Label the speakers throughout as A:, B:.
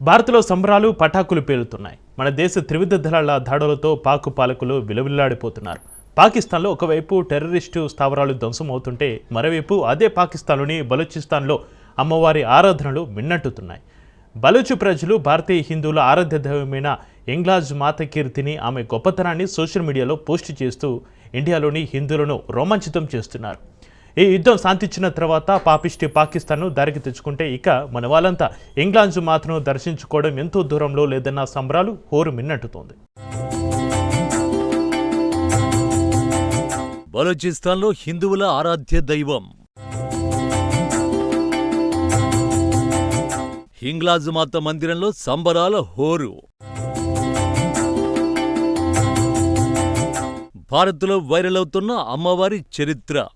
A: భారత్లో సంబరాలు పటాకులు పేలుతున్నాయి. మన దేశ త్రివిధ దళాల దాడులతో పాక్ పాలకులు విలవిల్లాడిపోతున్నారు. పాకిస్తాన్లో ఒకవైపు టెర్రరిస్టు స్థావరాలు ధ్వంసం అవుతుంటే మరోవైపు అదే పాకిస్తాన్లోని బలూచిస్తాన్లో అమ్మవారి ఆరాధనలు మిన్నట్టుతున్నాయి. బలూచు ప్రజలు భారతీయ హిందువుల ఆరాధ్య దైవమైన ఎంగ్లాజ్ మాత కీర్తిని, ఆమె గొప్పతనాన్ని సోషల్ మీడియాలో పోస్ట్ చేస్తూ ఇండియాలోని హిందువులను రోమాంచితం చేస్తున్నారు. ఈ యుద్ధం శాంతించిన తర్వాత పాపిస్టి పాకిస్తాన్ను దారికి తెచ్చుకుంటే ఇక మన వాళ్ళంతా ఇంగ్లాండ్ మాతను దర్శించుకోవడం ఎంతో దూరంలో లేదన్న సంబరాలు హోరు మిన్నట్టుతోంది.
B: బలూచిస్తాన్లో హిందువుల ఆరాధ్య దైవం హింగ్లాజ్ మాత మందిరంలో సంబరాల హోరు. భారత్లో వైరల్ అవుతున్న అమ్మవారి చరిత్ర.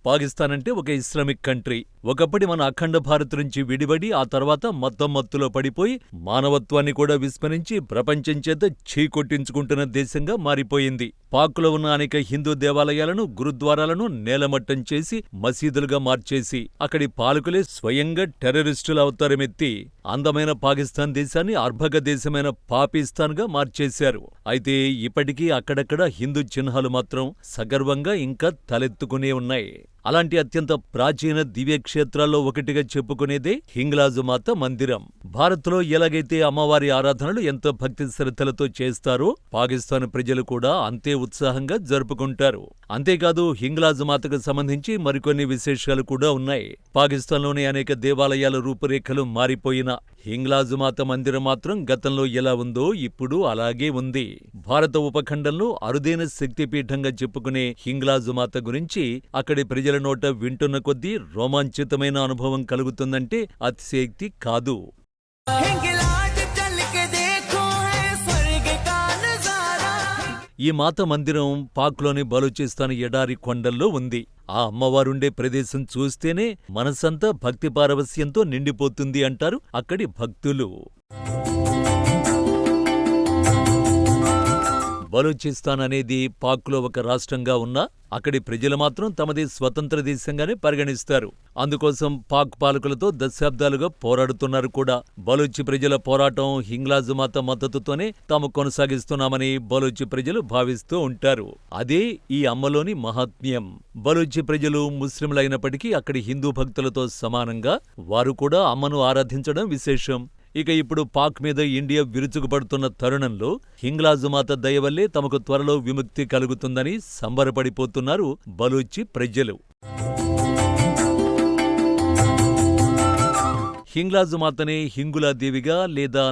B: పాకిస్తాన్ అంటే ఒక ఇస్లామిక్ కంట్రీ. ఒకప్పటి మన అఖండ భారత్ నుంచి విడిబడి ఆ తర్వాత మత్తులో పడిపోయి మానవత్వాన్ని కూడా విస్మరించి ప్రపంచం చేత చీకొట్టించుకుంటున్న దేశంగా మారిపోయింది. పాక్లో ఉన్న అనేక హిందూ దేవాలయాలను, గురుద్వారాలను నేలమట్టం చేసి మసీదులుగా మార్చేసి అక్కడి పాలకులే స్వయంగా టెర్రరిస్టుల అవతారమెత్తి అందమైన పాకిస్తాన్ దేశాన్ని అర్భక దేశమైన పాకిస్తాన్గా మార్చేశారు. అయితే ఇప్పటికీ అక్కడక్కడ హిందూ చిహ్నాలు మాత్రం సగర్వంగా ఇంకా తలెత్తుకునే ఉన్నాయి. అలాంటి అత్యంత ప్రాచీన దివ్యక్షేత్రాల్లో ఒకటిగా చెప్పుకునేదే హింగ్లాజ్ మాత మందిరం. భారత్లో ఎలాగైతే అమ్మవారి ఆరాధనలు ఎంతో భక్తి శ్రద్ధలతో చేస్తారో పాకిస్తాన్ ప్రజలు కూడా అంతే ఉత్సాహంగా జరుపుకుంటారు. అంతేకాదు హింగ్లాజ్ మాతకు సంబంధించి మరికొన్ని విశేషాలు కూడా ఉన్నాయి. పాకిస్తాన్లోని అనేక దేవాలయాల రూపురేఖలు మారిపోయిన హింగ్లాజ్ మాత మందిరం మాత్రం గతంలో ఎలా ఉందో ఇప్పుడు అలాగే ఉంది. భారత ఉపఖండంలో అరుదైన శక్తిపీఠంగా చెప్పుకునే హింగ్లాజ్ మాత గురించి అక్కడి ప్రజల నోట వింటున్న కొద్దీ రోమాంచితమైన అనుభవం కలుగుతుందంటే అతిశయోక్తి కాదు. ఈ మాత మందిరం పాక్లోని బలూచిస్తాన్ ఎడారి కొండల్లో ఉంది. ఆ అమ్మవారుండే ప్రదేశం చూస్తేనే మనసంతా భక్తి పారవస్యంతో నిండిపోతుంది అంటారు అక్కడి భక్తులు. బలూచిస్తాన్ అనేది పాక్లో ఒక రాష్ట్రంగా ఉన్నా అక్కడి ప్రజలు మాత్రం తమది స్వతంత్ర దేశంగానే పరిగణిస్తారు. అందుకోసం పాక్ పాలకులతో దశాబ్దాలుగా పోరాడుతున్నారు కూడా. బలూచి ప్రజల పోరాటం హింగ్లాజ్ మాత మద్దతుతోనే తాము కొనసాగిస్తున్నామని బలూచి ప్రజలు భావిస్తూ ఉంటారు. అదే ఈ అమ్మలోని మహాత్మ్యం. బలూచి ప్రజలు ముస్లింలైనప్పటికీ అక్కడి హిందూ భక్తులతో సమానంగా వారు కూడా అమ్మను ఆరాధించడం విశేషం. ఇక ఇప్పుడు పాక్ మీద ఇండియా విరుచుకుపడుతున్న తరుణంలో హింగ్లాజ్ మాత దయ వల్లే తమకు త్వరలో విముక్తి కలుగుతుందని సంబరపడిపోతున్నారు బలూచి ప్రజలు. హింగ్లాజ్ మాతనే హింగులాదేవిగా లేదా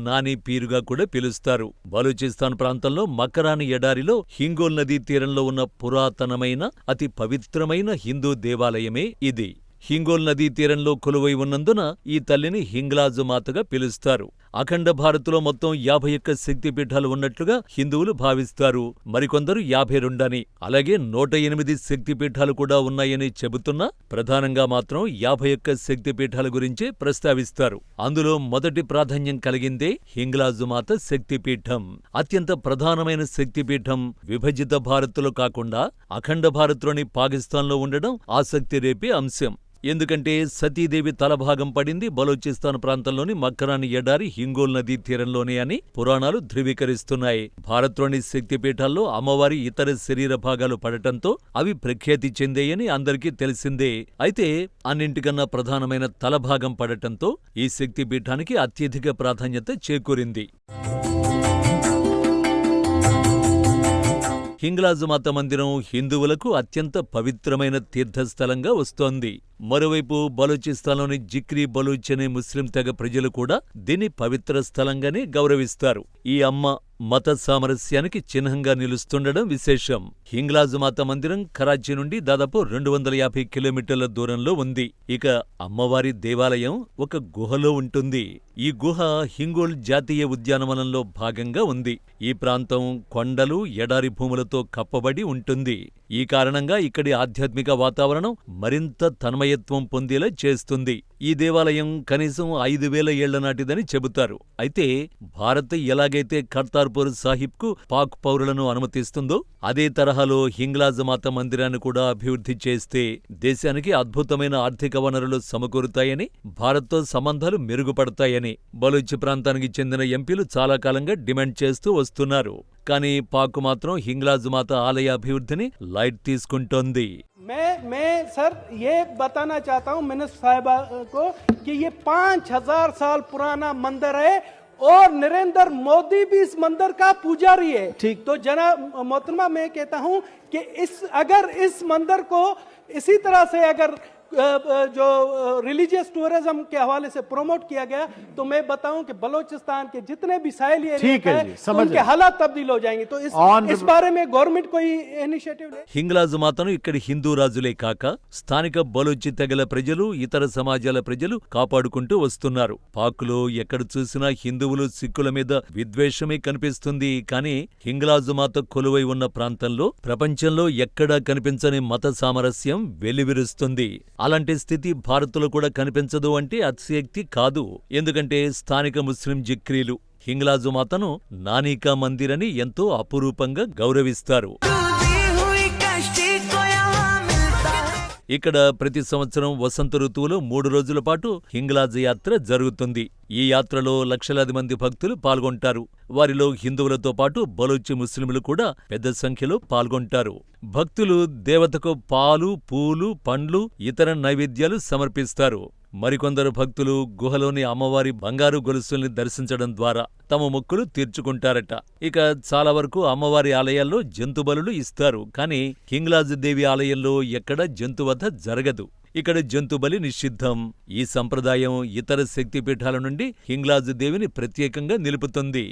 B: నాని పీరుగా కూడా పిలుస్తారు. బలూచిస్తాన్ ప్రాంతంలో మకరాని ఎడారిలో హింగోల్ నదీ తీరంలో ఉన్న పురాతనమైన అతి పవిత్రమైన హిందూ దేవాలయమే ఇది. హింగోల్ నదీ తీరంలో కొలువై ఉన్నందున ఈ తల్లిని హింగ్లాజ్ మాతగా పిలుస్తారు. అఖండ భారత్లో మొత్తం 51 శక్తిపీఠాలు ఉన్నట్లుగా హిందువులు భావిస్తారు. మరికొందరు 52 అని, అలాగే 108 శక్తిపీఠాలు కూడా ఉన్నాయని చెబుతున్నా ప్రధానంగా మాత్రం 51 శక్తిపీఠాల గురించే ప్రస్తావిస్తారు. అందులో మొదటి ప్రాధాన్యం కలిగిందే హింగ్లాజ్ మాత శక్తిపీఠం. అత్యంత ప్రధానమైన శక్తిపీఠం విభజిత భారత్లో కాకుండా అఖండ భారత్లోని పాకిస్తాన్లో ఉండడం ఆసక్తి రేపే అంశం. ఎందుకంటే సతీదేవి తలభాగం పడింది బలూచిస్తాన్ ప్రాంతంలోని మకరాని ఎడారి హింగోల్ నదీ తీరంలోనే అని పురాణాలు ధృవీకరిస్తున్నాయి. భారత్లోని శక్తిపీఠాల్లో అమ్మవారి ఇతర శరీర భాగాలు పడటంతో అవి ప్రఖ్యాతి చెందాయని అందరికీ తెలిసిందే. అయితే అన్నింటికన్నా ప్రధానమైన తలభాగం పడటంతో ఈ శక్తిపీఠానికి అత్యధిక ప్రాధాన్యత చేకూరింది. హింగ్లాజ్ మాత మందిరం హిందువులకు అత్యంత పవిత్రమైన తీర్థస్థలంగా వస్తోంది. మరోవైపు బలూచిస్తాన్లోని జిక్రీ బలూచ్ అనే ముస్లిం తెగ ప్రజలు కూడా దీన్ని పవిత్ర స్థలంగానే గౌరవిస్తారు. ఈ అమ్మ మత సామరస్యానికి చిహ్నంగా నిలుస్తుండడం విశేషం. హింగ్లాజ్ మాత మందిరం కరాచీ నుండి దాదాపు 250 కిలోమీటర్ల దూరంలో ఉంది. ఇక అమ్మవారి దేవాలయం ఒక గుహలో ఉంటుంది. ఈ గుహ హింగోల్ జాతీయ ఉద్యానవనంలో భాగంగా ఉంది. ఈ ప్రాంతం కొండలు, ఎడారి భూములతో కప్పబడి ఉంటుంది. ఈ కారణంగా ఇక్కడి ఆధ్యాత్మిక వాతావరణం మరింత తన్మయత్వం పొందేలా చేస్తుంది. ఈ దేవాలయం కనీసం 5000 ఏళ్ల నాటిదని చెబుతారు. అయితే భారత్ ఎలాగైతే కర్తార్ కర్తార్పూర్ సాహిబ్కు పాక్ పౌరులను అనుమతిస్తుందో అదే తరహాలో హింగ్లాజ్ మాత మందిరాన్ని కూడా అభివృద్ధి చేస్తే దేశానికి అద్భుతమైన ఆర్థిక వనరులు సమకూరుతాయని, భారత్తో సంబంధాలు మెరుగుపడతాయని బలూచ్ ప్రాంతానికి చెందిన ఎంపీలు చాలా కాలంగా డిమాండ్ చేస్తూ వస్తున్నారు. కానీ పాక్ మాత్రం హింగ్లాజ్ మాత ఆలయ అభివృద్ధిని లైట్ తీసుకుంటోంది.
C: मैं सर ये बताना चाहता हूँ मिनिस्टर साहिबा को कि ये 5000 साल पुराना मंदिर है और नरेंद्र मोदी भी इस मंदिर का पुजारी है. ठीक, तो जनाब मोहतरमा मैं कहता हूँ कि अगर इस मंदिर को इसी तरह से अगर जो रिलीजियस टूरिज्म के हवाले से प्रमोट किया गया तो मैं बताऊं कि बलोचिस्तान के जितने भी साहली एरिया हैं उनके हालात तब्दील हो जाएंगे. तो इस बारे में गवर्नमेंट कोई इनिशिएटिव ले.
B: హింగ్లాజ్ మాతను ఇక్కడి హిందూ రాజులే కాక స్థానిక బలూచి తెగల ప్రజలు, ఇతర సమాజాల ప్రజలు కాపాడుకుంటూ వస్తున్నారు. పాక్లో ఎక్కడ చూసినా హిందువులు, సిక్కుల మీద విద్వేషమే కనిపిస్తుంది. కానీ హింగ్లాజ్ మాత కొలువై ఉన్న ప్రాంతంలో ప్రపంచంలో ఎక్కడా కనిపించని మత సామరస్యం వెల్లివిరుస్తుంది. అలాంటి స్థితి భారత్లో కూడా కనిపించదు అంటే అతిశయోక్తి కాదు. ఎందుకంటే స్థానిక ముస్లిం జిక్రీలు హింగ్లాజు మాతను నానికా మందిర్ అని ఎంతో అపురూపంగా గౌరవిస్తారు. ఇక్కడ ప్రతి సంవత్సరం వసంత ఋతువులో 3 రోజుల పాటు హింగ్లాజ్ యాత్ర జరుగుతుంది. ఈ యాత్రలో లక్షలాది మంది భక్తులు పాల్గొంటారు. వారిలో హిందువులతో పాటు బలూచి ముస్లింలు కూడా పెద్ద సంఖ్యలో పాల్గొంటారు. భక్తులు దేవతకు పాలు, పూలు, పండ్లు, ఇతర నైవేద్యాలు సమర్పిస్తారు. మరికొందరు భక్తులు గుహలోని అమ్మవారి బంగారు గొలుసుల్ని దర్శించడం ద్వారా తమ మొక్కులు తీర్చుకుంటారట. ఇక చాలా వరకు అమ్మవారి ఆలయాల్లో జంతుబలులు ఇస్తారు. కానీ హింగ్లాజ్ దేవి ఆలయంలో ఎక్కడా జంతువధ జరగదు. ఇక్కడ జంతుబలి నిషిద్ధం. ఈ సంప్రదాయం ఇతర శక్తిపీఠాల నుండి హింగ్లాజ్ దేవిని ప్రత్యేకంగా నిలుపుతుంది.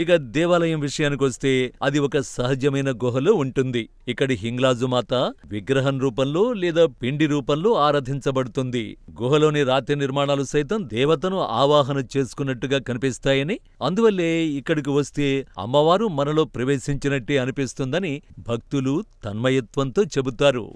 B: ఇక దేవాలయం విషయానికొస్తే అది ఒక సహజమైన గుహలో ఉంటుంది. ఇక్కడి హింగ్లాజు మాత విగ్రహం రూపంలో లేదా పిండి రూపంలో ఆరాధించబడుతుంది. గుహలోని రాతి నిర్మాణాలు సైతం దేవతను ఆవాహన చేసుకున్నట్టుగా కనిపిస్తాయని, అందువల్లే ఇక్కడికి వస్తే అమ్మవారు మనలో ప్రవేశించినట్టే అనిపిస్తుందని భక్తులు తన్మయత్వంతో చెబుతారు.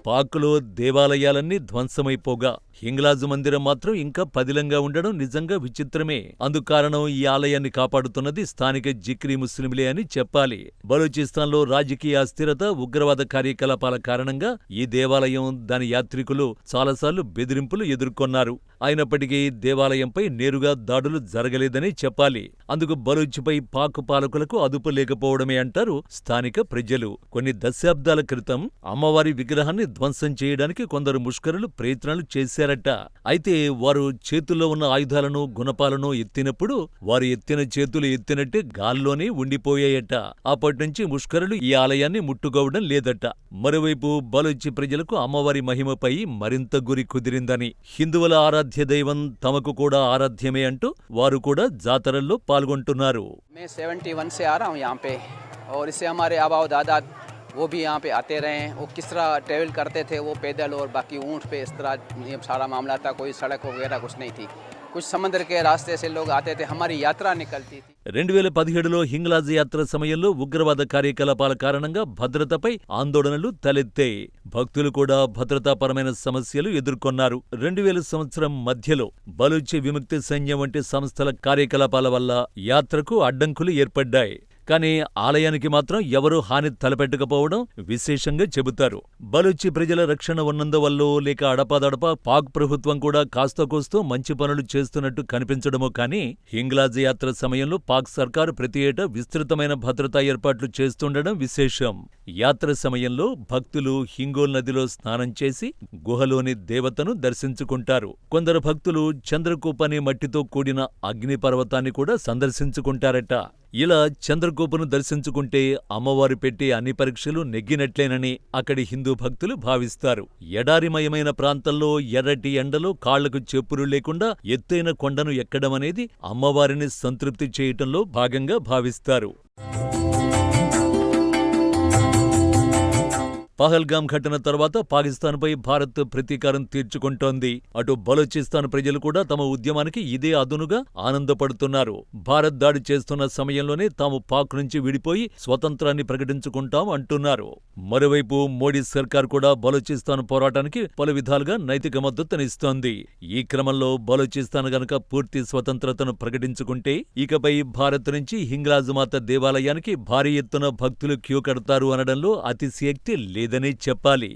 B: పాక్లో దేవాలయాలన్నీ ధ్వంసమైపోగా హింగ్లాజ్ మందిరం మాత్రం ఇంకా పదిలంగా ఉండడం నిజంగా విచిత్రమే. అందుకారణం ఈ ఆలయాన్ని కాపాడుతున్నది స్థానిక జిక్రీ ముస్లింలే అని చెప్పాలి. బలూచిస్తాన్లో రాజకీయ అస్థిరత, ఉగ్రవాద కార్యకలాపాల కారణంగా ఈ దేవాలయం, దాని యాత్రికులు చాలాసార్లు బెదిరింపులు ఎదుర్కొన్నారు. అయినప్పటికీ దేవాలయంపై నేరుగా దాడులు జరగలేదని చెప్పాలి. అందుకు బలూచ్పై పాక్ పాలకులకు అదుపు లేకపోవడమే అంటారు స్థానిక ప్రజలు. కొన్ని దశాబ్దాల క్రితం అమ్మవారి విగ్రహాన్ని ధ్వంసం చేయడానికి కొందరు ముష్కరులు ప్రయత్నాలు చేశారట. అయితే వారు చేతుల్లో ఉన్న ఆయుధాలను, గుణపాలను ఎత్తినప్పుడు వారు ఎత్తిన చేతులు ఎత్తినట్టే గాల్లోనే ఉండిపోయాయట. అప్పటినుంచి ముష్కరులు ఈ ఆలయాన్ని ముట్టుకోవడం లేదట. మరోవైపు బలూచి ప్రజలకు అమ్మవారి మహిమపై మరింత గురి కుదిరిందని, హిందువుల ఆరాధ్య దైవం తమకు కూడా ఆరాధ్యమే అంటూ వారు కూడా జాతరల్లో పాల్గొంటున్నారు.
D: मैं 71 से आ रहा हूँ यहाँ पे, और इससे हमारे आबा दादा वो भी यहाँ पे आते रहे हैं. वो किस तरह ट्रेवल करते थे, वो पैदल और बाकी ऊँट पे, इस तरह ये सारा मामला था. कोई सड़क वगैरह कुछ नहीं थी. कुछ समुद्र के रास्ते से लोग आते थे, हमारी यात्रा निकलती थी.
B: 2017లో హింగ్లాజ్ యాత్ర సమయంలో ఉగ్రవాద కార్యకలాపాల కారణంగా భద్రతపై ఆందోళనలు తలెత్తాయి. భక్తులు కూడా భద్రతాపరమైన సమస్యలు ఎదుర్కొన్నారు. 2000 సంవత్సరం మధ్యలో బలూచి విముక్తి సైన్యం వంటి సంస్థల కార్యకలాపాల వల్ల యాత్రకు అడ్డంకులు ఏర్పడ్డాయి. కానీ ఆలయానికి మాత్రం ఎవరూ హాని తలపెట్టకపోవడం విశేషంగా చెబుతారు. బలూచి ప్రజల రక్షణ ఉన్నందువల్లో లేక అడపాదడపా పాక్ ప్రభుత్వం కూడా కాస్తో మంచి పనులు చేస్తున్నట్టు కనిపించడమో కానీ హింగ్లాజ్ యాత్ర సమయంలో పాక్ సర్కారు ప్రతి ఏటా విస్తృతమైన భద్రతా ఏర్పాట్లు చేస్తుండడం విశేషం. యాత్ర సమయంలో భక్తులు హింగోల్ నదిలో స్నానం చేసి గుహలోని దేవతను దర్శించుకుంటారు. కొందరు భక్తులు చంద్రకూప్ అనే మట్టితో కూడిన అగ్నిపర్వతాన్ని కూడా సందర్శించుకుంటారట. ఇలా చంద్రకూపును దర్శించుకుంటే అమ్మవారు పెట్టే అన్ని పరీక్షలు నెగ్గినట్లేనని అక్కడి హిందూ భక్తులు భావిస్తారు. ఎడారిమయమైన ప్రాంతంలో ఎర్రటి ఎండలో కాళ్లకు చెప్పులు లేకుండా ఎత్తైన కొండను ఎక్కడమనేది అమ్మవారిని సంతృప్తి చేయటంలో భాగంగా భావిస్తారు. పహల్గామ్ ఘటన తర్వాత పాకిస్తాన్పై భారత్ ప్రతీకారం తీర్చుకుంటోంది. అటు బలూచిస్తాన్ ప్రజలు కూడా తమ ఉద్యమానికి ఇదే అదునుగా ఆనందపడుతున్నారు. భారత్ దాడి చేస్తున్న సమయంలోనే తాము పాక్ నుంచి విడిపోయి స్వతంత్రాన్ని ప్రకటించుకుంటాం అంటున్నారు. మరోవైపు మోడీ సర్కార్ కూడా బలూచిస్తాన్ పోరాటానికి పలు విధాలుగా నైతిక మద్దతునిస్తోంది. ఈ క్రమంలో బలూచిస్తాన్ గనక పూర్తి స్వతంత్రతను ప్రకటించుకుంటే ఇకపై భారత్ నుంచి హింగ్లాజ్ మాత దేవాలయానికి భారీ ఎత్తున భక్తులు క్యూ కడతారు అనడంలో అతిశయోక్తి లేదనే చెప్పాలి.